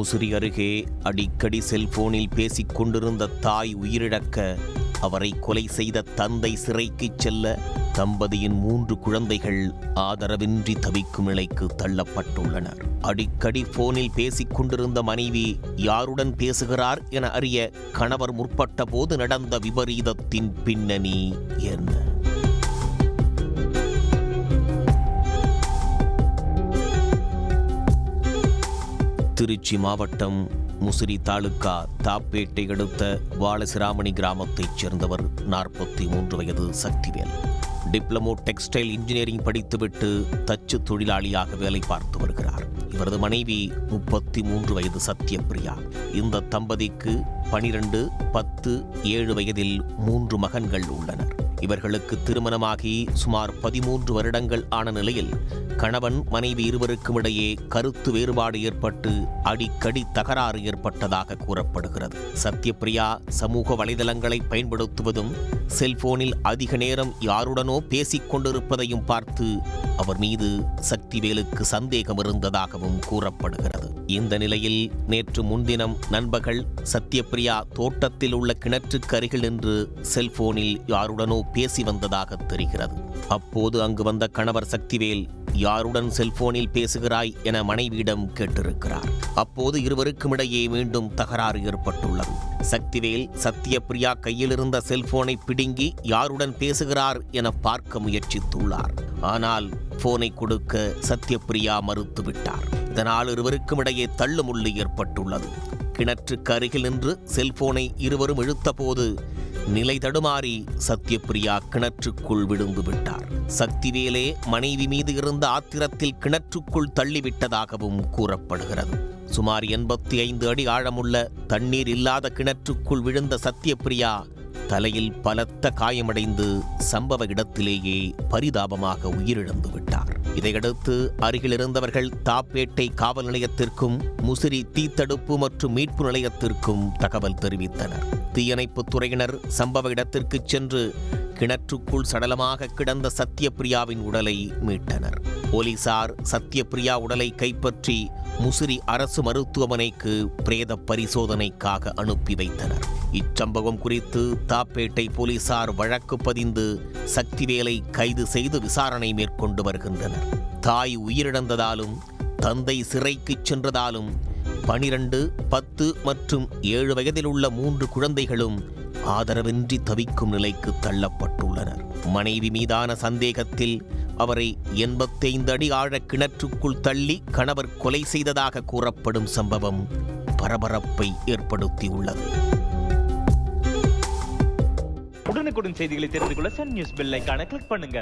முசிறி அருகே அடிக்கடி செல்போனில் பேசிக் கொண்டிருந்த தாய் உயிரிழக்க அவரை கொலை செய்த தந்தை சிறைக்குச் செல்ல தம்பதியின் 3 குழந்தைகள் ஆதரவின்றி தவிக்கும் நிலைக்கு தள்ளப்பட்டுள்ளனர். அடிக்கடி போனில் பேசிக் கொண்டிருந்த மனைவி யாருடன் பேசுகிறார் என அறிய கணவர் முற்பட்ட போது நடந்த விபரீதத்தின் பின்னணி என்ன? திருச்சி மாவட்டம் முசிறி தாலுகா தாப்பேட்டை அடுத்த வாலசிராமணி கிராமத்தைச் சேர்ந்தவர் 43 வயது சக்திவேல். டிப்ளமோ டெக்ஸ்டைல் இன்ஜினியரிங் படித்துவிட்டு தச்சு தொழிலாளியாக வேலை பார்த்து வருகிறார். இவரது மனைவி 33 வயது சத்யபிரியா. இந்த தம்பதிக்கு 12, 10, 7 வயதில் 3 மகன்கள் உள்ளனர். இவர்களுக்கு திருமணமாகி சுமார் 13 வருடங்கள் ஆன நிலையில் கணவன் மனைவி இருவருக்கும் இடையே கருத்து வேறுபாடு ஏற்பட்டு அடிக்கடி தகராறு ஏற்பட்டதாக கூறப்படுகிறது. சத்யபிரியா சமூக வலைதளங்களை பயன்படுத்துவதும் செல்போனில் அதிக நேரம் யாருடனோ பேசிக் கொண்டிருப்பதையும் பார்த்து அவர் மீது சக்திவேலுக்கு சந்தேகம் இருந்ததாகவும் கூறப்படுகிறது. இந்த நிலையில் நேற்று முன்தினம் நண்பகல் சத்யபிரியா தோட்டத்தில் உள்ள கிணற்றுக்கு அருகில் நின்று செல்போனில் யாருடனோ பேசி வந்ததாக தெரிகிறது. அப்போது அங்கு வந்த கணவர் சக்திவேல் யாருடன் செல்போனில் பேசுகிறாய் என மனைவியிடம் கேட்டிருக்கிறார். அப்போது இருவருக்கும் இடையே மீண்டும் தகராறு ஏற்பட்டுள்ளது. சக்திவேல் சத்யபிரியா கையில் இருந்த செல்போனை பிடுங்கி யாருடன் பேசுகிறார் என பார்க்க முயற்சித்துள்ளார். ஆனால் போனை கொடுக்க சத்யபிரியா மறுத்துவிட்டார். இதனால் இருவருக்கும் இடையே தள்ளுமுள்ளு ஏற்பட்டுள்ளது. கிணற்றுக்கு அருகில் நின்று செல்போனை இருவரும் இழுத்த போது நிலை தடுமாறி சத்யபிரியா கிணற்றுக்குள் விழுந்து விட்டார். சக்திவேலே மனைவி மீது இருந்த ஆத்திரத்தில் கிணற்றுக்குள் தள்ளிவிட்டதாகவும் கூறப்படுகிறது. சுமார் 85 அடி ஆழமுள்ள தண்ணீர் இல்லாத கிணற்றுக்குள் விழுந்த சத்யபிரியா தலையில் பலத்த காயமடைந்து சம்பவ இடத்திலேயே பரிதாபமாக உயிரிழந்து விட்டார். இதையடுத்து அருகில் இருந்தவர்கள் தாப்பேட்டை காவல் நிலையத்திற்கும் முசிறி தீத்தடுப்பு மற்றும் மீட்பு நிலையத்திற்கும் தகவல் தெரிவித்தனர். தீயணைப்புத் துறையினர் சம்பவ இடத்திற்கு சென்று கிணற்றுக்குள் சடலமாக கிடந்த சத்யபிரியாவின் உடலை மீட்டனர். போலீசார் சத்யபிரியா உடலை கைப்பற்றி முசிறி அரசு மருத்துவமனைக்கு பிரேத பரிசோதனைக்காக அனுப்பி வைத்தனர். இச்சம்பவம் குறித்து தாப்பேட்டை போலீசார் வழக்கு பதிந்து சக்திவேலை கைது செய்து விசாரணை மேற்கொண்டு வருகின்றனர். தாய் உயிரிழந்ததாலும் தந்தை சிறைக்குச் சென்றதாலும் 12, 10 மற்றும் 7 வயதில் உள்ள 3 குழந்தைகளும் ஆதரவின்றி தவிக்கும் நிலைக்கு தள்ளப்பட்டுள்ளனர். மனைவி மீதான சந்தேகத்தில் அவரை 85 அடி ஆழ கிணற்றுக்குள் தள்ளி கணவர் கொலை செய்ததாக கூறப்படும் சம்பவம் பரபரப்பை ஏற்படுத்தியுள்ளது. உடனுக்குடன் செய்திகளை தெரிந்து கொள்ள சன் நியூஸ் பெல் ஐகானை கிளிக் பண்ணுங்க.